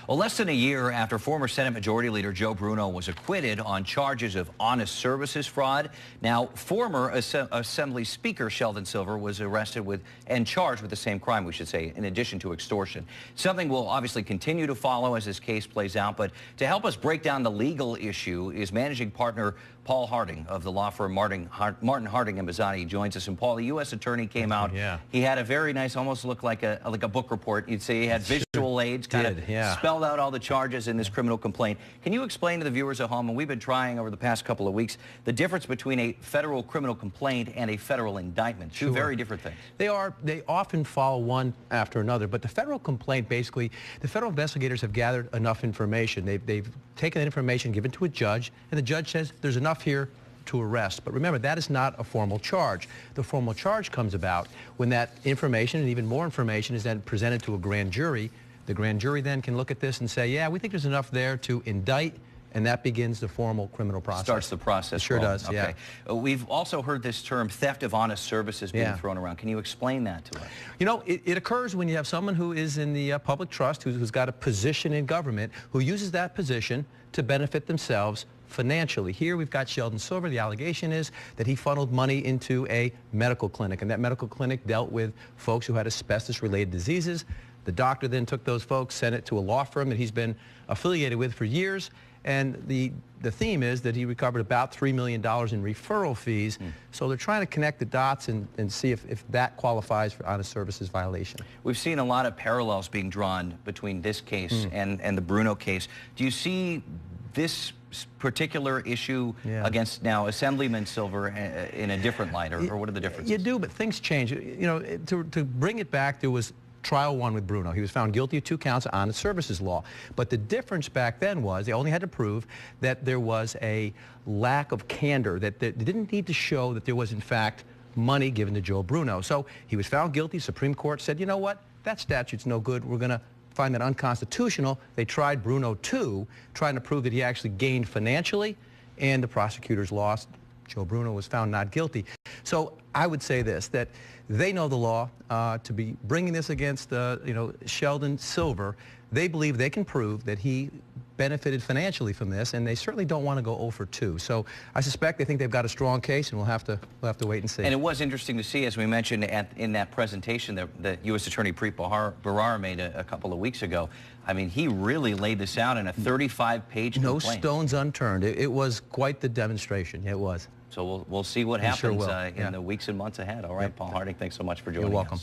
Well, less than a year after former Senate Majority Leader Joe Bruno was acquitted on charges of honest services fraud, now former Assembly Speaker Sheldon Silver was arrested and charged with the same crime, we should say, in addition to extortion. Something we'll obviously continue to follow as this case plays out, but to help us break down the legal issue is managing partner Paul Harding of the law firm Martin Harding & Bizzatti. He joins us. And Paul, the U.S. attorney came out. Yeah. He had a very nice, almost looked like a book report. You'd say he had visual aids, kind of spelled out all the charges in this criminal complaint. Can you explain to the viewers at home, and we've been trying over the past couple of weeks, the difference between a federal criminal complaint and a federal indictment? Two very different things. They often follow one after another, but the federal complaint, basically, the federal investigators have gathered enough information. They've taken that information, given to a judge, and the judge says there's enough here to arrest. But remember, that is not a formal charge. The formal charge comes about when that information and even more information is then presented to a grand jury. The grand jury then can look at this and say, yeah, we think there's enough there to indict, and that begins the formal criminal process. Starts the process. It sure does, okay. yeah. We've also heard this term, theft of honest services, being thrown around. Can you explain that to us? You know, it occurs when you have someone who is in the public trust, who's got a position in government, who uses that position to benefit themselves financially. Here we've got Sheldon Silver. The allegation is that he funneled money into a medical clinic, and that medical clinic dealt with folks who had asbestos-related diseases. The doctor then took those folks, sent it to a law firm that he's been affiliated with for years, and the theme is that he recovered about $3 million in referral fees. So they're trying to connect the dots and see if that qualifies for honest services violation. We've seen a lot of parallels being drawn between this case and the Bruno case. Do you see this particular issue against now Assemblyman Silver in a different light, or what are the differences? You do, but things change. You know, to bring it back, there was trial one with Bruno. He was found guilty of 2 counts of honest services law. But the difference back then was they only had to prove that there was a lack of candor, that they didn't need to show that there was, in fact, money given to Joe Bruno. So he was found guilty. Supreme Court said, you know what, that statute's no good. We're going to find that unconstitutional. They tried Bruno 2, trying to prove that he actually gained financially, and the prosecutors lost. Joe Bruno was found not guilty. So I would say this, that they know the law. To be bringing this against Sheldon Silver, they believe they can prove that he benefited financially from this, and they certainly don't want to go 0 for 2. So I suspect they think they've got a strong case, and we'll have to wait and see. And it was interesting to see, as we mentioned in that presentation that U.S. Attorney Preet Bharara made a couple of weeks ago. I mean, he really laid this out in a 35-page complaint. No stones unturned. It was quite the demonstration. It was. So we'll see what happens in the weeks and months ahead. All right, Paul Harding, thanks so much for joining us. You're welcome.